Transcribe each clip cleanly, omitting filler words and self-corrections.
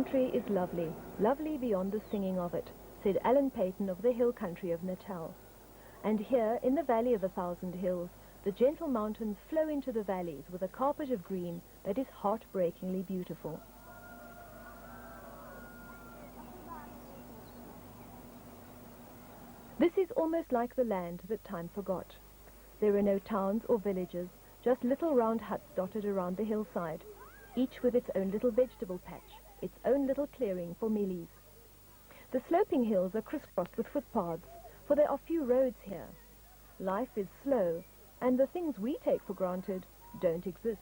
country is lovely, lovely beyond the singing of it, said Alan Payton of the hill country of Natal. And here, in the valley of 1,000 hills, the gentle mountains flow into the valleys with a carpet of green that is heartbreakingly beautiful. This is almost like the land that time forgot. There are no towns or villages, just little round huts dotted around the hillside, each with its own little vegetable patch, its own little clearing for mealies. The sloping hills are crisscrossed with footpaths, for there are few roads here. Life is slow, and the things we take for granted don't exist.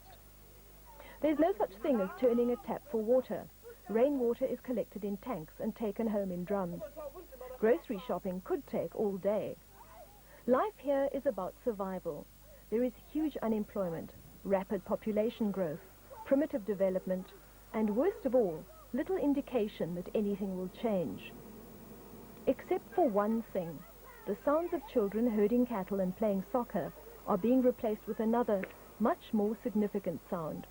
There's no such thing as turning a tap for water. Rainwater is collected in tanks and taken home in drums. Grocery shopping could take all day. Life here is about survival. There is huge unemployment, rapid population growth, primitive development, and worst of all, little indication that anything will change. Except for one thing, the sounds of children herding cattle and playing soccer are being replaced with another, much more significant sound,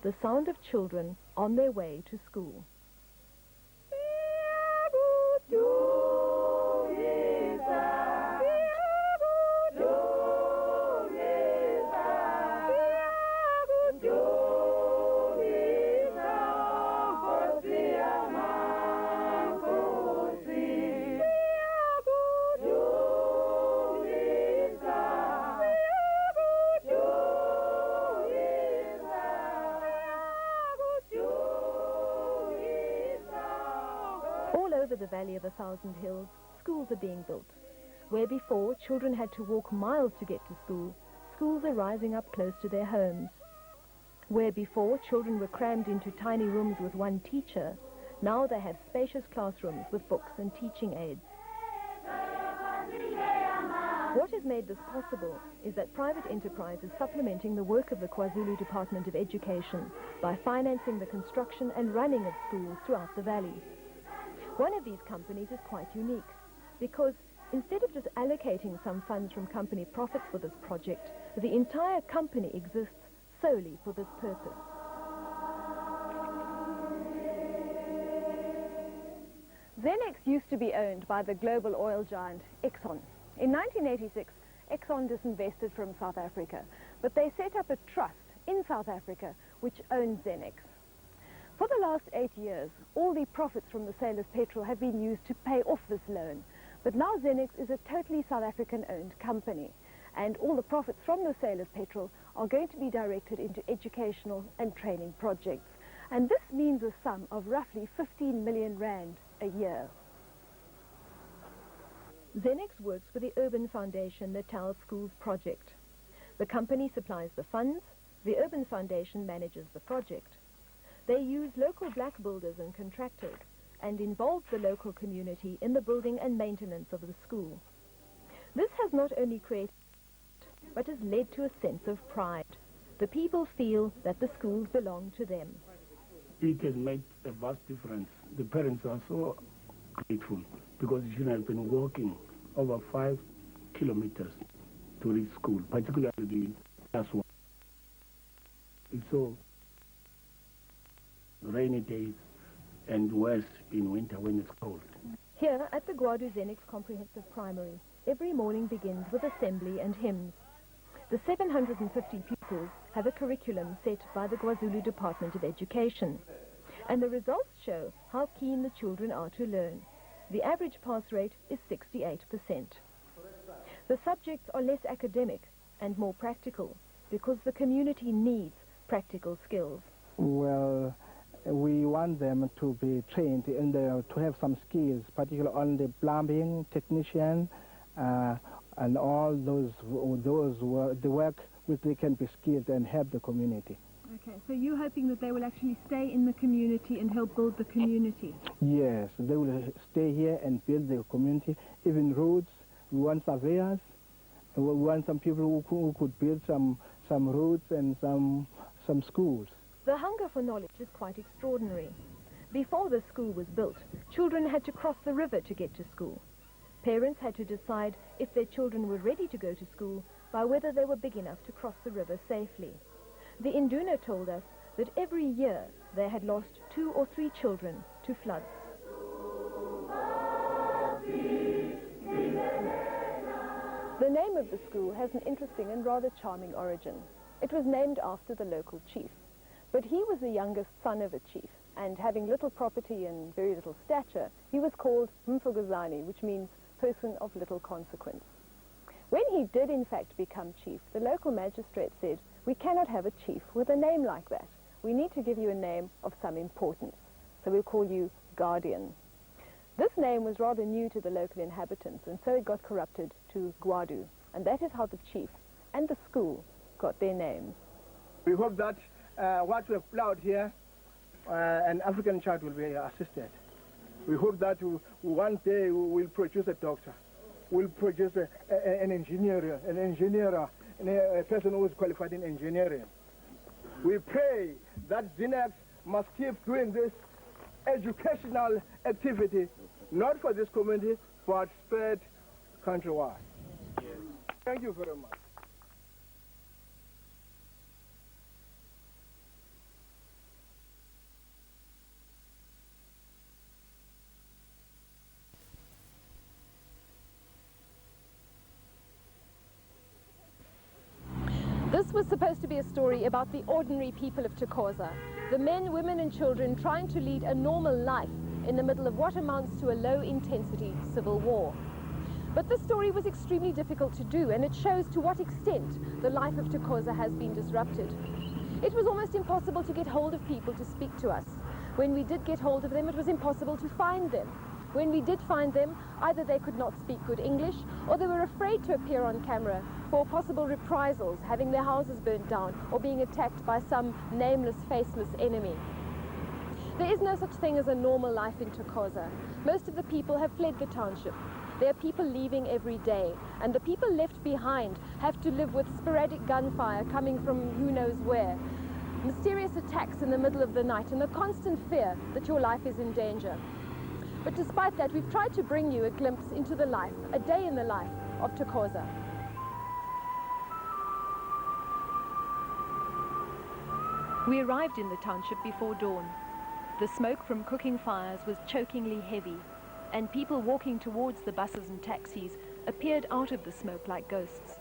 the sound of children on their way to school. All over the valley of 1,000 hills, schools are being built. Where before children had to walk miles to get to school, schools are rising up close to their homes. Where before children were crammed into tiny rooms with one teacher, now they have spacious classrooms with books and teaching aids. What has made this possible is that private enterprise is supplementing the work of the KwaZulu Department of Education by financing the construction and running of schools throughout the valley. One of these companies is quite unique because instead of just allocating some funds from company profits for this project, the entire company exists solely for this purpose. Zenex used to be owned by the global oil giant Exxon. In 1986, Exxon disinvested from South Africa, but they set up a trust in South Africa which owns Zenex. For the last 8 years, all the profits from the sale of petrol have been used to pay off this loan. But now Zenex is a totally South African-owned company, and all the profits from the sale of petrol are going to be directed into educational and training projects. And this means a sum of roughly 15 million rand a year. Zenex works with the Urban Foundation Natal Schools project. The company supplies the funds, the Urban Foundation manages the project. They use local black builders and contractors and involve the local community in the building and maintenance of the school. This has not only created, but has led to a sense of pride. The people feel that the schools belong to them. It has made a vast difference. The parents are so grateful because the children have been walking over 5 kilometers to reach school, particularly the class 1. It's so rainy days and worse in winter when it's cold. Here at the Gwadu Zenex Comprehensive Primary, every morning begins with assembly and hymns. The 750 pupils have a curriculum set by the KwaZulu Department of Education, and the results show how keen the children are to learn. The average pass rate is 68%. The subjects are less academic and more practical because the community needs practical skills. Well, we want them to be trained and to have some skills, particularly on the plumbing, technician, and all the work which they can be skilled and help the community. Okay, so you're hoping that they will actually stay in the community and help build the community? Yes, they will stay here and build the community, even roads. We want surveyors. We want some people who could build some roads and some schools. The hunger for knowledge is quite extraordinary. Before the school was built, children had to cross the river to get to school. Parents had to decide if their children were ready to go to school by whether they were big enough to cross the river safely. The Induna told us that every year they had lost 2 or 3 children to floods. The name of the school has an interesting and rather charming origin. It was named after the local chief, but he was the youngest son of a chief, and having little property and very little stature, he was called Mfugazani, which means person of little consequence. When he did in fact become chief, the local magistrate said, "We cannot have a chief with a name like that. We need to give you a name of some importance, so we'll call you Guardian." This name was rather new to the local inhabitants, and so it got corrupted to Gwadu, and that is how the chief and the school got their names. We hope that what we have plowed here, an African child will be assisted. We hope that one day we will produce a doctor, we'll produce an engineer, a person who is qualified in engineering. We pray that Zenex must keep doing this educational activity, not for this community, but spread countrywide. Yes. Thank you very much. This was supposed to be a story about the ordinary people of Thokoza, the men, women and children trying to lead a normal life in the middle of what amounts to a low-intensity civil war. But this story was extremely difficult to do, and it shows to what extent the life of Thokoza has been disrupted. It was almost impossible to get hold of people to speak to us. When we did get hold of them, it was impossible to find them. When we did find them, either they could not speak good English, or they were afraid to appear on camera for possible reprisals, having their houses burnt down, or being attacked by some nameless, faceless enemy. There is no such thing as a normal life in Thokoza. Most of the people have fled the township. There are people leaving every day, and the people left behind have to live with sporadic gunfire coming from who knows where, mysterious attacks in the middle of the night, and the constant fear that your life is in danger. But despite that, we've tried to bring you a glimpse into the life, a day in the life of Thokoza. We arrived in the township before dawn. The smoke from cooking fires was chokingly heavy, and people walking towards the buses and taxis appeared out of the smoke like ghosts.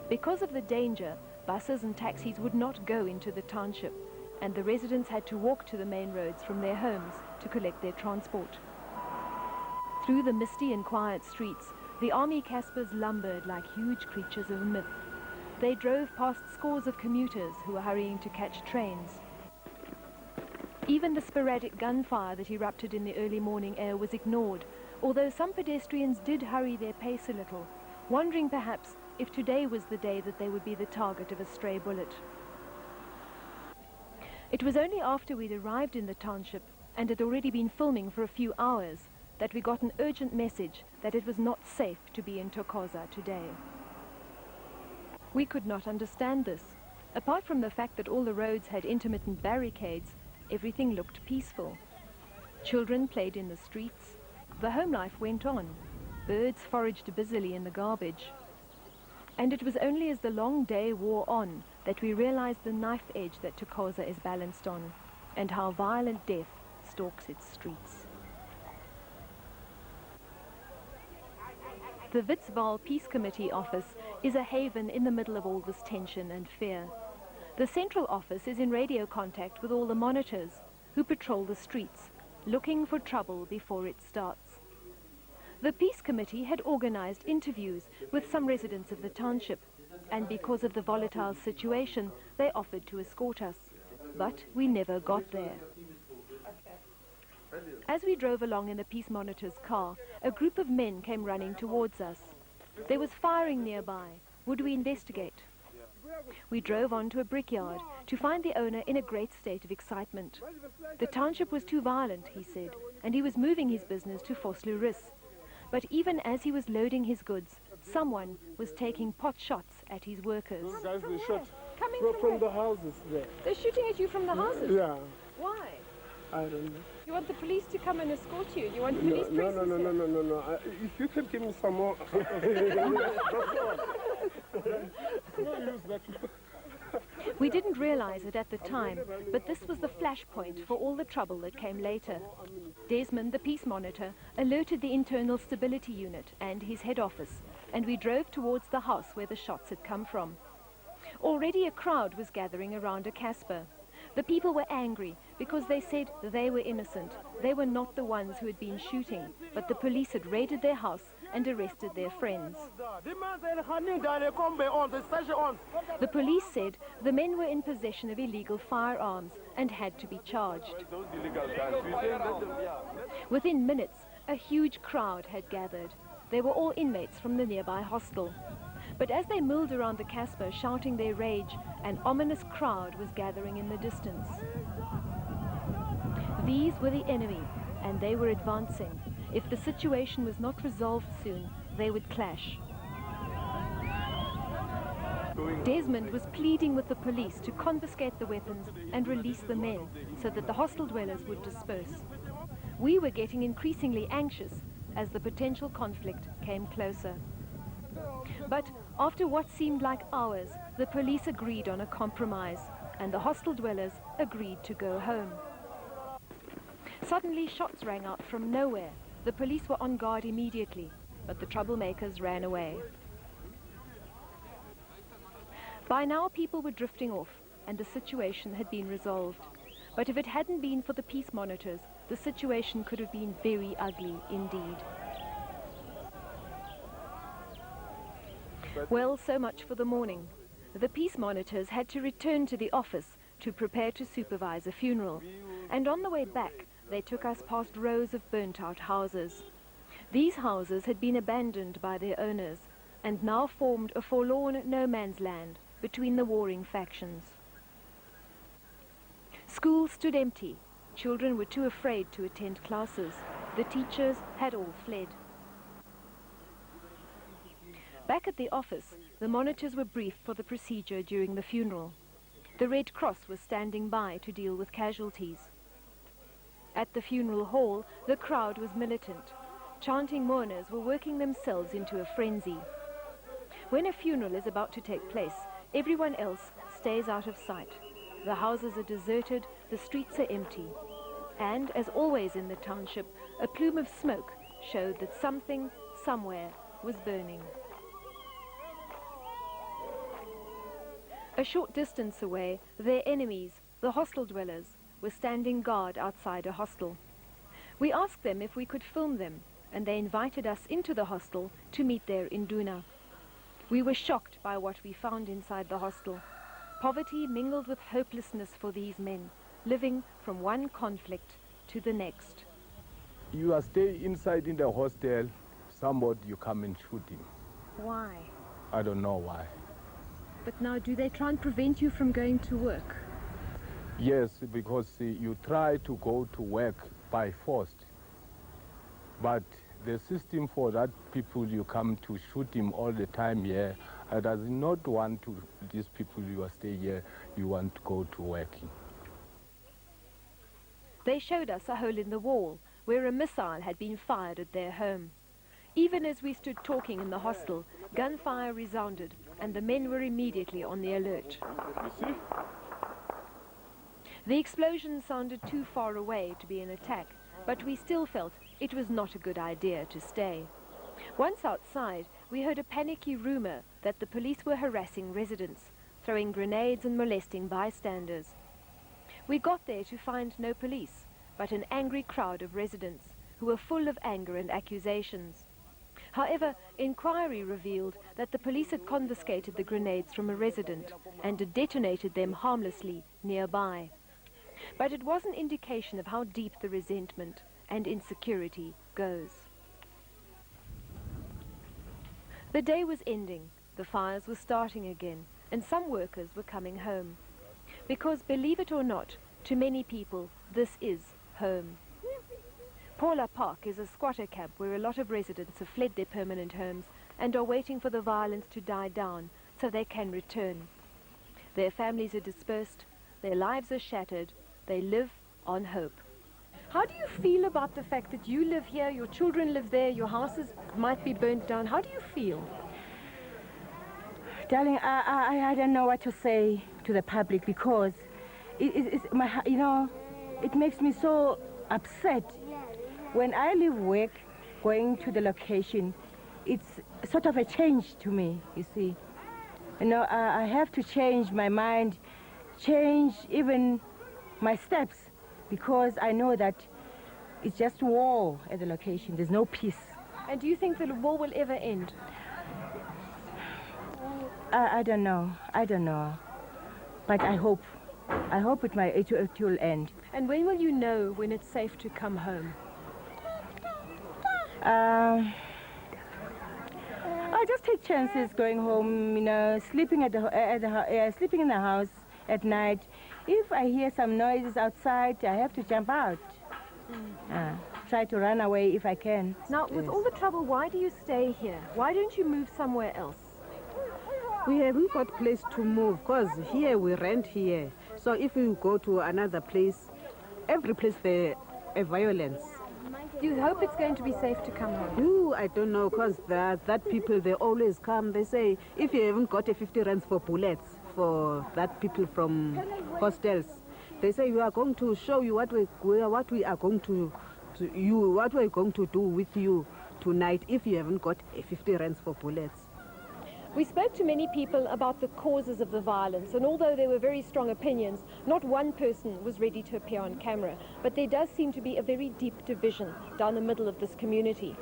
Because of the danger, buses and taxis would not go into the township, and the residents had to walk to the main roads from their homes to collect their transport. Through the misty and quiet streets, the army Caspers lumbered like huge creatures of myth. They drove past scores of commuters who were hurrying to catch trains. Even the sporadic gunfire that erupted in the early morning air was ignored, although some pedestrians did hurry their pace a little, wondering perhaps if today was the day that they would be the target of a stray bullet. It was only after we'd arrived in the township and had already been filming for a few hours that we got an urgent message that it was not safe to be in Thokoza today. We could not understand this. Apart from the fact that all the roads had intermittent barricades, everything looked peaceful. Children played in the streets. The home life went on. Birds foraged busily in the garbage. And it was only as the long day wore on that we realized the knife edge that Thokoza is balanced on, and how violent death stalks its streets. The Witsval Peace Committee office is a haven in the middle of all this tension and fear. The central office is in radio contact with all the monitors who patrol the streets, looking for trouble before it starts. The Peace Committee had organized interviews with some residents of the township, and because of the volatile situation, they offered to escort us. But we never got there. As we drove along in the Peace Monitor's car, a group of men came running towards us. There was firing nearby. Would we investigate? We drove on to a brickyard to find the owner in a great state of excitement. The township was too violent, he said, and he was moving his business to Vosloorus. But even as he was loading his goods, someone was taking pot shots at his workers. Those guys, they shot Coming from the houses there. They're shooting at you from the houses? Yeah, Why? I don't know. You want the police to come and escort you? You want police presence here? No. If you can give me some more, that's all. No use that. We didn't realize it at the time, but this was the flashpoint for all the trouble that came later. Desmond, the peace monitor, alerted the internal stability unit and his head office, and we drove towards the house where the shots had come from. Already a crowd was gathering around a Casper. The people were angry because they said they were innocent. They were not the ones who had been shooting, but the police had raided their house and arrested their friends. The police said the men were in possession of illegal firearms and had to be charged. Within minutes, a huge crowd had gathered. They were all inmates from the nearby hostel. But as they milled around the Casper shouting their rage, an ominous crowd was gathering in the distance. These were the enemy, and they were advancing. If the situation was not resolved soon, they would clash. Desmond was pleading with the police to confiscate the weapons and release the men so that the hostel dwellers would disperse. We were getting increasingly anxious as the potential conflict came closer. But after what seemed like hours, the police agreed on a compromise, and the hostel dwellers agreed to go home. Suddenly, shots rang out from nowhere. The police were on guard immediately, but the troublemakers ran away. By now, people were drifting off, and the situation had been resolved. But if it hadn't been for the peace monitors, the situation could have been very ugly indeed. Well, so much for the morning. The peace monitors had to return to the office to prepare to supervise a funeral. And on the way back, they took us past rows of burnt-out houses. These houses had been abandoned by their owners and now formed a forlorn no-man's land between the warring factions. Schools stood empty. Children were too afraid to attend classes. The teachers had all fled. Back at the office, the monitors were briefed for the procedure during the funeral. The Red Cross was standing by to deal with casualties. At the funeral hall, the crowd was militant. Chanting mourners were working themselves into a frenzy. When a funeral is about to take place, everyone else stays out of sight. The houses are deserted, the streets are empty. And, as always in the township, a plume of smoke showed that something, somewhere, was burning. A short distance away, their enemies, the hostel dwellers, were standing guard outside a hostel. We asked them if we could film them, and they invited us into the hostel to meet their induna. We were shocked by what we found inside the hostel. Poverty mingled with hopelessness for these men, living from one conflict to the next. You are staying inside in the hostel, somebody you come and shoot him. Why? I don't know why. But now, do they try and prevent you from going to work? Yes, because you try to go to work by force. But the system for that people you come to shoot him all the time here, does not want to, these people you are stay here, you want to go to working. They showed us a hole in the wall where a missile had been fired at their home. Even as we stood talking in the hostel, gunfire resounded, and the men were immediately on the alert. The explosion sounded too far away to be an attack, but we still felt it was not a good idea to stay. Once outside, we heard a panicky rumor that the police were harassing residents, throwing grenades and molesting bystanders. We got there to find no police, but an angry crowd of residents who were full of anger and accusations. However, inquiry revealed that the police had confiscated the grenades from a resident and had detonated them harmlessly nearby. But it was an indication of how deep the resentment and insecurity goes. The day was ending, the fires were starting again, and some workers were coming home. Because, believe it or not, to many people, this is home. Paula Park is a squatter camp where a lot of residents have fled their permanent homes and are waiting for the violence to die down so they can return. Their families are dispersed, their lives are shattered, they live on hope. How do you feel about the fact that you live here, your children live there, your houses might be burnt down? How do you feel? Darling, I don't know what to say to the public because it makes me so upset. When I leave work, going to the location, it's sort of a change to me, you see. I have to change my mind, change even my steps, because I know that it's just war at the location. There's no peace. And do you think the war will ever end? I don't know. But I hope it will end. And when will you know when it's safe to come home? I just take chances going home, sleeping sleeping in the house at night. If I hear some noises outside, I have to jump out. Try to run away if I can. Now, with all the trouble, why do you stay here? Why don't you move somewhere else? We haven't got place to move because here we rent here. So if we go to another place, every place there is violence. Do you hope it's going to be safe to come home? I don't know, because that people, they always come. They say, if you haven't got a 50 rands for bullets for that people from hostels, they say, we are going to show you what we are going to what we're going to do with you tonight if you haven't got a 50 rands for bullets. We spoke to many people about the causes of the violence, and although there were very strong opinions, not one person was ready to appear on camera. But there does seem to be a very deep division down the middle of this community.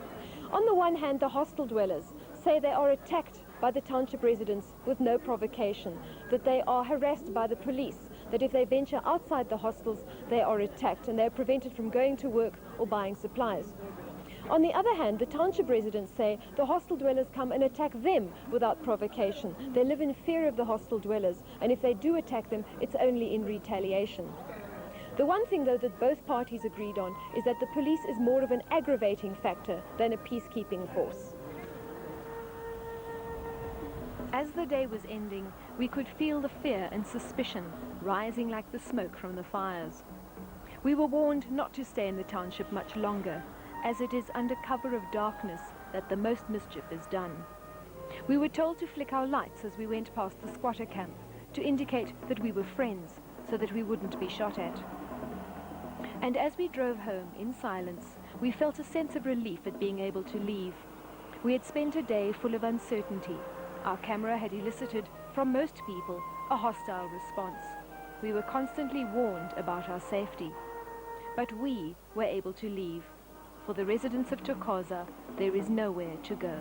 On the one hand, the hostel dwellers say they are attacked by the township residents with no provocation, that they are harassed by the police, that if they venture outside the hostels, they are attacked and they are prevented from going to work or buying supplies. On the other hand, the township residents say the hostel dwellers come and attack them without provocation. They live in fear of the hostel dwellers, and if they do attack them, it's only in retaliation. The one thing, though, that both parties agreed on is that the police is more of an aggravating factor than a peacekeeping force. As the day was ending, we could feel the fear and suspicion rising like the smoke from the fires. We were warned not to stay in the township much longer, as it is under cover of darkness that the most mischief is done. We were told to flick our lights as we went past the squatter camp, to indicate that we were friends, so that we wouldn't be shot at. And as we drove home in silence, we felt a sense of relief at being able to leave. We had spent a day full of uncertainty. Our camera had elicited, from most people, a hostile response. We were constantly warned about our safety. But we were able to leave. For the residents of Thokoza, there is nowhere to go.